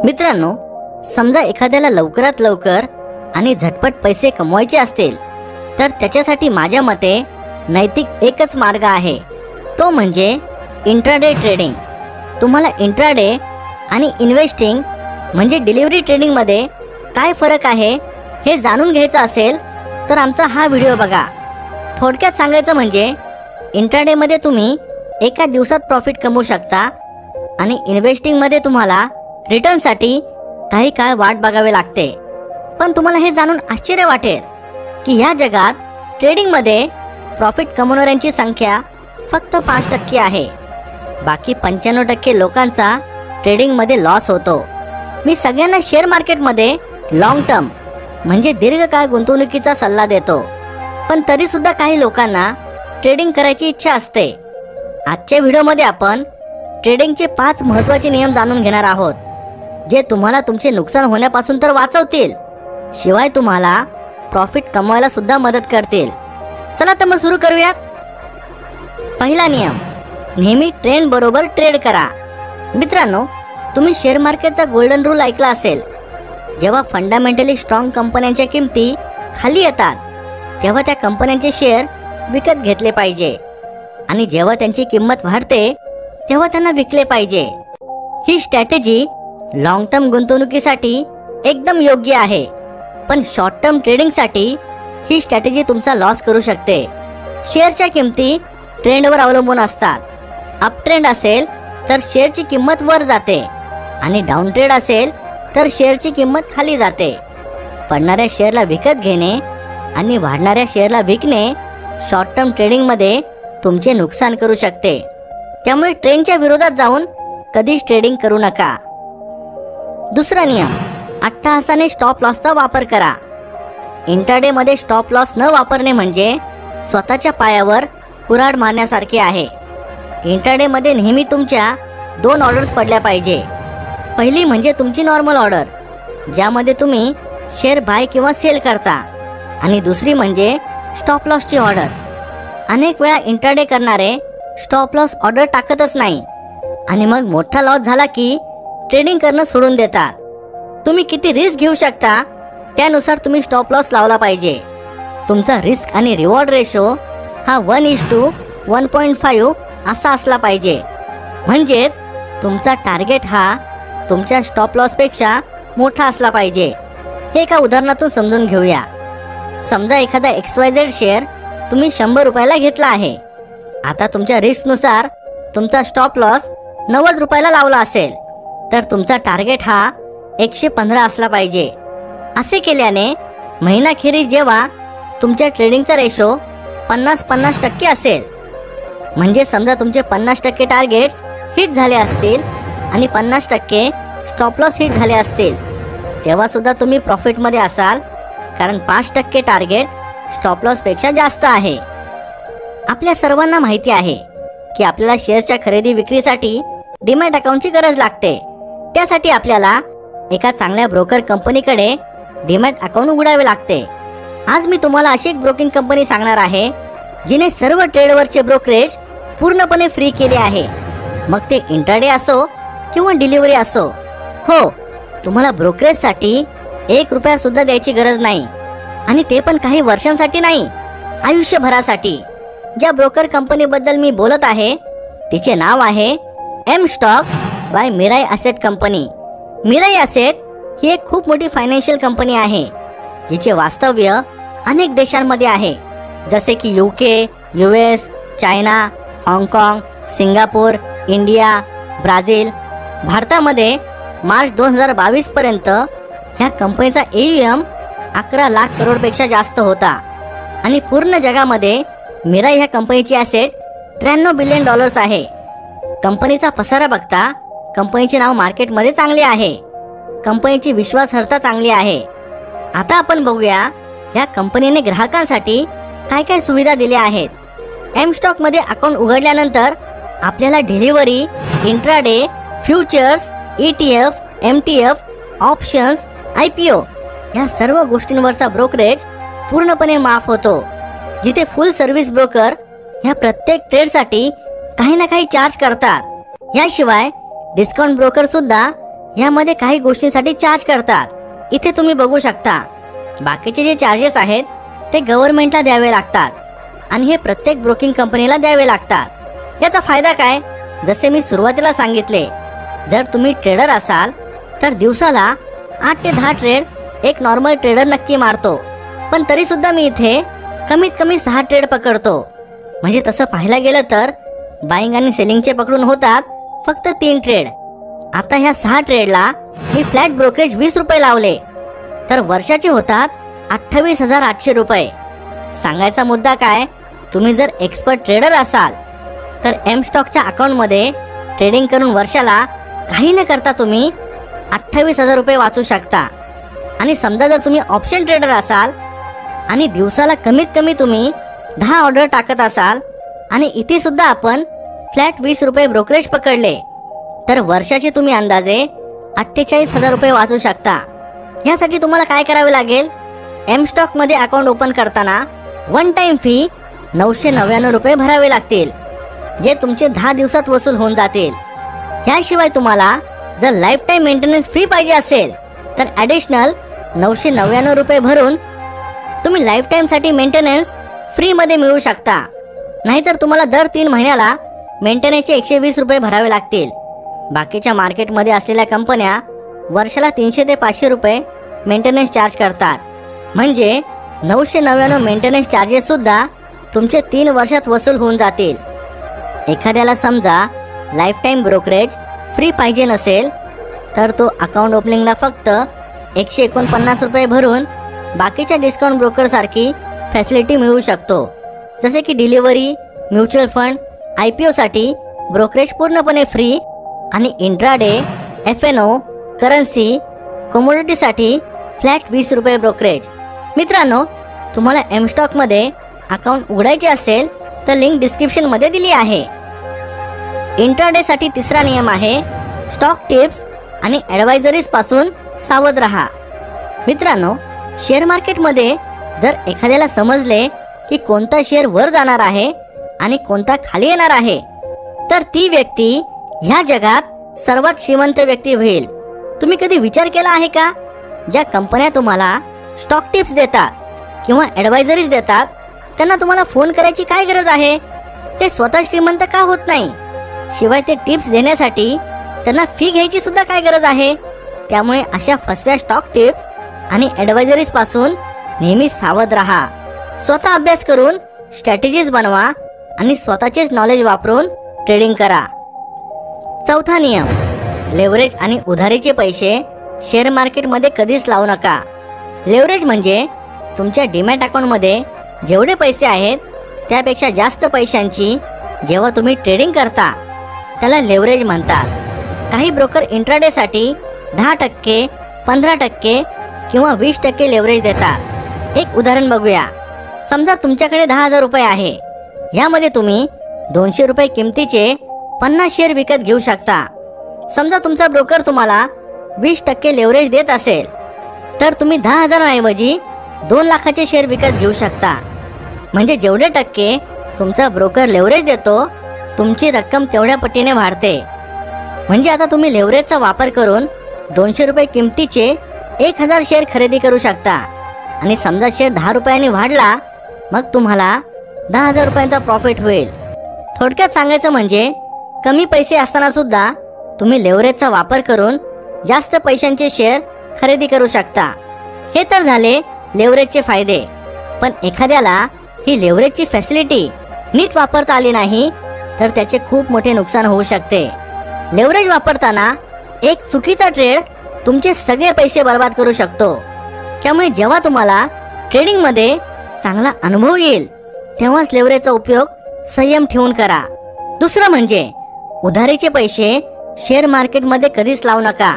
मित्रांनो, समजा एखाद्याला लवकरात लवकर आणि झटपट पैसे कमवायचे असतील तर त्याच्यासाठी माझ्या मते नैतिक एकच मार्ग आहे, तो म्हणजे इंट्राडे ट्रेडिंग. तुम्हाला इंट्राडे आणि इन्व्हेस्टिंग म्हणजे डिलिव्हरी ट्रेडिंगमध्ये काय फरक आहे हे जाणून घ्यायचं असेल तर आमचा हा व्हिडिओ बघा. थोडक्यात सांगायचं म्हणजे इंट्राडेमध्ये तुम्ही एका दिवसात प्रॉफिट कमवू शकता आणि इन्व्हेस्टिंगमध्ये तुम्हाला रिटर्नसाठी काही काळ वाट बघावी लागते. पण तुम्हाला हे जाणून आश्चर्य वाटेल की ह्या जगात ट्रेडिंगमध्ये प्रॉफिट कमवणाऱ्यांची संख्या फक्त 5% आहे. बाकी 95% लोकांचा ट्रेडिंगमध्ये लॉस होतो. मी सगळ्यांना शेअर मार्केटमध्ये लॉंग टर्म म्हणजे दीर्घकाळ गुंतवणुकीचा सल्ला देतो, पण तरीसुद्धा काही लोकांना ट्रेडिंग करायची इच्छा असते. आजच्या व्हिडिओमध्ये आपण ट्रेडिंगचे 5 महत्त्वाचे नियम जाणून घेणार आहोत, जे तुम्हाला तुमचे नुकसान होण्यापासून तर वाचवतील, शिवाय तुम्हाला प्रॉफिट कमवायला सुद्धा मदत करतील. चला तर मग सुरू करूया. पहिला नियम, नेहमी ट्रेंड बरोबर ट्रेड करा. मित्रांनो, तुम्ही शेअर मार्केटचा गोल्डन रूल ऐकला असेल. जेव्हा फंडामेंटली स्ट्रॉंग कंपन्यांच्या किमती खाली येतात तेव्हा त्या कंपन्यांचे शेअर विकत घेतले पाहिजे आणि जेव्हा त्यांची किंमत वाढते तेव्हा त्यांना विकले पाहिजे. ही स्ट्रॅटेजी लॉंग टर्म गुंतवणुकीसाठी एकदम योग्य आहे, पण शॉर्ट टर्म ट्रेडिंगसाठी ही स्ट्रॅटेजी तुमचा लॉस करू शकते. शेअरच्या किमती ट्रेंडवर अवलंबून असतात. अप ट्रेंड असेल तर शेअरची किंमत वर जाते आणि डाऊन ट्रेड असेल तर शेअरची किंमत खाली जाते. पडणाऱ्या शेअरला विकत घेणे आणि वाढणाऱ्या शेअरला विकणे शॉर्ट टर्म ट्रेडिंगमध्ये तुमचे नुकसान करू शकते. त्यामुळे ट्रेंडच्या विरोधात जाऊन कधीच ट्रेडिंग करू नका. दुसरा नियम, अट्टहासाने स्टॉप लॉसचा वापर करा. इंट्राडेमध्ये स्टॉप लॉस न वापरणे म्हणजे स्वतःच्या पायावर कुऱ्हाड मारण्यासारखे आहे. इंट्राडेमध्ये नेहमी तुमच्या 2 ऑर्डर्स पडल्या पाहिजे. पहिली म्हणजे तुमची नॉर्मल ऑर्डर, ज्यामध्ये तुम्ही शेअर बाय किंवा सेल करता, आणि दुसरी म्हणजे स्टॉप लॉसची ऑर्डर. अनेक वेळा इंट्राडे करणारे स्टॉप लॉस ऑर्डर टाकतच नाही आणि मग मोठा लॉस झाला की ट्रेडिंग करणं सोडून देतात. तुम्ही किती रिस्क घेऊ शकता त्यानुसार तुम्ही स्टॉप लॉस लावला पाहिजे. तुमचा रिस्क आणि रिवॉर्ड रेशो हा 1:1.5 असा असला पाहिजे. म्हणजेच तुमचा टार्गेट हा तुमच्या स्टॉप लॉसपेक्षा मोठा असला पाहिजे. हे एका उदाहरणातून समजून घेऊया. समजा एखादा XYZ शेअर तुम्ही 100 रुपयाला घेतला आहे. आता तुमच्या रिस्कनुसार तुमचा स्टॉप लॉस 90 रुपयाला लावला असेल तर तुमचा टार्गेट हा 115 असला पाहिजे. असे केल्याने महिनाखेरीज जेव्हा तुमच्या ट्रेडिंगचा रेशो 50-50% असेल, म्हणजे समजा तुमचे 50% टार्गेट्स हिट झाले असतील आणि 50% स्टॉप लॉस हिट झाले असतील, तेव्हा सुद्धा तुम्ही प्रॉफिटमध्ये असाल, कारण 5% टार्गेट स्टॉप लॉसपेक्षा जास्त आहे. आपल्या सर्वांना माहिती आहे की आपल्याला शेअर्सच्या खरेदी विक्रीसाठी डीमॅट अकाउंटची गरज लागते. त्यासाठी आपल्याला एका चांगल्या ब्रोकर कंपनीकडे डीमॅट अकाउंट उघडावे लागते. आज मी तुम्हाला अशी एक ब्रोकिंग कंपनी सांगणार आहे जिने सर्व ट्रेडवरचे ब्रोकरेज पूर्णपणे फ्री केले आहे. मग ते इंट्राडे असो किंवा डिलिव्हरी असो. हो, तुम्हाला ब्रोकरेजसाठी 1 रुपया सुद्धा द्यायची गरज नाही, आणि ते पण काही वर्षांसाठी नाही, आयुष्यभरासाठी. ज्या ब्रोकर कंपनीबद्दल मी बोलत आहे तिचे नाव आहे M stock by Mirae asset company. Mirae asset ही एक खूप मोठी फायनान्शियल कंपनी आहे जिचे वास्तव्य अनेक देशांमध्ये आहे, जसे की UK, US, चायना, हाँगकाँग, सिंगापूर, इंडिया, ब्राझील. भारतामध्ये मार्च 2022 पर्यंत ह्या कंपनीचा AUM 11 लाख करोडपेक्षा जास्त होता आणि पूर्ण जगामध्ये मिराई ह्या कंपनीची ॲसेट $93 बिलियन आहे. कंपनीचा पसारा बघता कंपनीचे नाव मार्केटमध्ये चांगले आहे. कंपनीची विश्वासार्हता चांगली आहे. आता आपण बघूया ह्या कंपनीने ग्राहकांसाठी काय काय सुविधा दिल्या आहेत. एम स्टॉकमध्ये अकाउंट उघडल्यानंतर आपल्याला delivery, intraday, futures, ETF, MTF, options, IPO या सर्व गोष्टींवरचा ब्रोकरेज पूर्णपणे माफ होतो. जिथे फुल सर्व्हिस ब्रोकर ह्या प्रत्येक ट्रेडसाठी काही ना काही चार्ज करतात. याशिवाय डिस्काउंट ब्रोकर सुद्धा यामध्ये काही गोष्टींसाठी चार्ज करतात। इथे तुम्ही बघू शकता, बाकीचे जे चार्जेस आहेत ते गव्हर्नमेंटला द्यावे लागतात आणि हे प्रत्येक ब्रोकिंग कंपनीला द्यावे लागतात। याचा फायदा काय? जसे मी सुरुवातीला सांगितले, जर तुम्ही ट्रेडर असाल तर दिवसाला 8 ते 10 ट्रेड एक नॉर्मल ट्रेडर नक्की मारतो, पण तरी सुद्धा मी इथे कमीत कमी 6 ट्रेड पकडतो। म्हणजे तसं पाहायला गेलं तर बाईंग आणि सेलिंगचे पकडून होतात फक्त 3 ट्रेड। आता ह्या 6 ट्रेडला मी फ्लॅट ब्रोकरेज 20 रुपये लावले तर वर्षाचे होतात 28,800 रुपये। सांगायचा मुद्दा काय, तुम्ही जर एक्सपर्ट ट्रेडर असाल तर एम स्टॉकच्या अकाउंटमध्ये ट्रेडिंग करून वर्षाला काही न करता तुम्ही 28,000 रुपये वाचू शकता। आणि समजा जर तुम्ही ऑप्शन ट्रेडर असाल आणि दिवसाला कमीत कमी तुम्ही 10 ऑर्डर टाकत असाल आणि इथे सुद्धा आपण फ्लॅट 20 रुपये ब्रोकरेज पकडले तर वर्षाचे तुम्ही अंदाजे 48,000 रुपये वाचू शकता। यासाठी तुम्हाला काय करावे लागेल, एम स्टॉक मध्ये अकाउंट ओपन करताना वन टाइम फी 999 रुपये भरावे लागतील, जे तुमचे 10 दिवसात वसूल होऊन जातील। याशिवाय तुम्हाला जर लाईफ टाइम मेंटेनन्स फ्री पाहिजे असेल तर ॲडिशनल 999 रुपये भरून तुम्ही लाईफ टाइम साठी मेंटेनन्स फ्री मध्ये मिळू शकता। नाहीतर तुम्हाला दर 3 महिन्याला मेंटेनन्सचे 120 रुपये भरावे लागतील। बाकीच्या मार्केटमध्ये असलेल्या कंपन्या वर्षाला 300 ते 500 रुपये मेंटेनन्स चार्ज करतात, म्हणजे 999 मेंटेनन्स चार्जेस सुद्धा तुमचे 3 वर्षात वसूल होऊन जातील। एखाद्याला समजा लाईफ टाइम ब्रोकरेज फ्री पाहिजे नसेल तर तो अकाउंट ओपनिंगला फक्त 149 रुपये भरून बाकीच्या डिस्काउंट ब्रोकर सारखी फॅसिलिटी मिळू शकतो, जसे की डिलिव्हरी, म्युच्युअल फंड, IPO साठी ब्रोकरेज पूर्णपणे फ्री आणि इंट्राडे, FNO, करन्सी, कमोडिटीसाठी फ्लॅट 20 रुपये ब्रोकरेज। मित्रांनो, तुम्हाला एम स्टॉक मध्ये अकाउंट उघडायचे असेल तर लिंक डिस्क्रिप्शन मध्ये दिली आहे। इंट्राडे साठी तिसरा नियम आहे, स्टॉक टिप्स आणि ॲडवायझरीज पासून सावध रहा। मित्रांनो, शेअर मार्केटमध्ये जर एखाद्याला समजले की कोणता शेअर वर जाणार आहे आणि कोणता खाली येणार आहे तर ती व्यक्ती ह्या जगात सर्वात श्रीमंत व्यक्ती होईल। तुम्ही कधी विचार केला आहे का, ज्या कंपन्या तुम्हाला स्टॉक टिप्स देतात किंवा ॲडवायझरीज देतात त्यांना तुम्हाला फोन करायची काय गरज आहे? ते स्वतः श्रीमंत का होत नाही? शिवाय ते टिप्स देण्यासाठी त्यांना फी घ्यायची सुद्धा काय गरज आहे? त्यामुळे अशा फसव्या स्टॉक टिप्स आणि ॲडवायझरीज पासून नेहमी सावध राहा। स्वतः अभ्यास करून स्ट्रॅटेजीज बनवा आणि स्वतःचेच नॉलेज वापरून ट्रेडिंग करा। चौथा नियम, लेव्हरेज आणि उधारीचे पैसे शेअर मार्केटमध्ये कधीच लावू नका। लेव्हरेज म्हणजे तुमच्या डीमॅट अकाउंटमध्ये जेवढे पैसे आहेत त्यापेक्षा जास्त पैशांची जेव्हा तुम्ही ट्रेडिंग करता त्याला लेव्हरेज म्हणतात। काही ब्रोकर इंट्राडेसाठी 10%, 15% किंवा 20% लेव्हरेज देतात। एक उदाहरण बघूया। समजा तुमच्याकडे 10,000 रुपये आहे, यामध्ये तुम्ही 200 रुपये किमतीचे 50 शेअर विकत घेऊ शकता। समजा तुमचा ब्रोकर तुम्हाला 20% लेव्हरेज देत असेल तर तुम्ही 10,000 ऐवजी 2 लाखाचे शेअर विकत घेऊ शकता। म्हणजे जेवढे टक्के तुमचा ब्रोकर लेव्हरेज देतो तुमची रक्कम तेवढ्या पटीने वाढते। म्हणजे आता तुम्ही लेव्हरेजचा वापर करून 200 रुपये किमतीचे 1000 शेअर खरेदी करू शकता आणि समजा शेअर 10 रुपयांनी वाढला मग तुम्हाला 10,000 रुपयांचा प्रॉफिट होईल। थोडक्यात सांगायचं म्हणजे कमी पैसे असताना सुद्धा तुम्ही लेव्हरेजचा वापर करून जास्त पैशांचे शेअर खरेदी करू शकता। हे तर झाले लेव्हरेजचे फायदे, पण एखाद्याला ही लेव्हरेजची फॅसिलिटी नीट वापरता आली नाही तर त्याचे खूप मोठे नुकसान होऊ शकते। लेव्हरेज वापरताना एक चुकीचा ट्रेड तुमचे सगळे पैसे बर्बाद करू शकतो। त्यामुळे जेव्हा तुम्हाला ट्रेडिंगमध्ये चांगला अनुभव येईल तेव्हाच लेव्हरेजचा उपयोग संयम ठेवून करा। दुसरं म्हणजे उधारीचे पैसे शेअर मार्केटमध्ये कधीच लावू नका।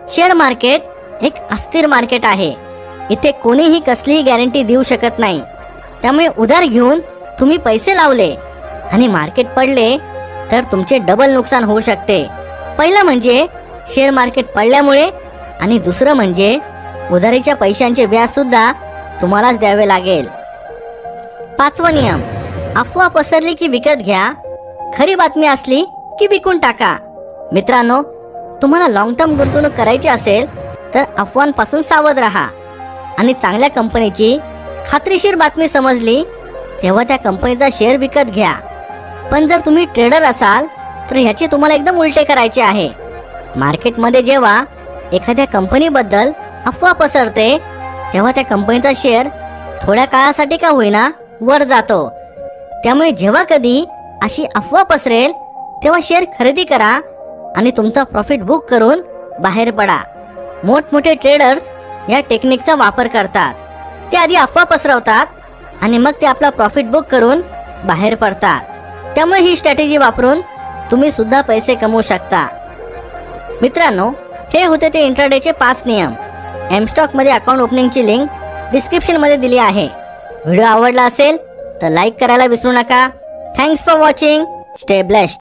शेअर मार्केट एक अस्थिर मार्केट आहे, इथे कोणीही कसलीही गॅरंटी देऊ शकत नाही। त्यामुळे उधार घेऊन तुम्ही पैसे लावले आणि मार्केट पडले तर तुमचे डबल नुकसान होऊ शकते। पहिलं म्हणजे शेअर मार्केट पडल्यामुळे आणि दुसरं म्हणजे उधारीच्या पैशांचे व्याज सुद्धा तुम्हालाच द्यावे लागेल। पाचवा नियम, अफवा पसरली की विकत घ्या, खरी बातमी असली की विकून टाका। मित्रांनो, तुम्हाला लॉंग टर्म गुंतवणूक करायची असेल तर अफवांपासून सावध राहा आणि चांगल्या कंपनीची खात्रीशीर बातमी समजली तेव्हा त्या कंपनीचा शेअर विकत घ्या. पण जर तुम्ही ट्रेडर असाल तर ह्याचे तुम्हाला एकदम उलटे करायचे आहे. मार्केटमध्ये जेव्हा एखाद्या कंपनीबद्दल अफवा पसरते तेव्हा त्या कंपनीचा शेअर थोड्या काळासाठी का होईना वर जातो. त्यामुळे जेव्हा कधी अशी अफवा पसरेल तेव्हा शेअर खरेदी करा आणि तुमचा प्रॉफिट बुक करून बाहेर पडा. मोठमोठे ट्रेडर्स या टेक्निकचा वापर करतात. ते आधी अफवा पसरवतात आणि मग ते आपला प्रॉफिट बुक करून बाहेर पडतात. त्यामुळे ही स्ट्रॅटेजी वापरून तुम्ही सुद्धा पैसे कमवू शकता. मित्रांनो, हे होते ते इंट्राडेचे 5 नियम. एमस्टॉक मध्ये अकाउंट ओपनिंगची लिंक डिस्क्रिप्शन मध्ये दिली आहे. व्हिडिओ आवडला असेल तर लाईक करायला विसरू नका. Thanks for watching. Stay blessed.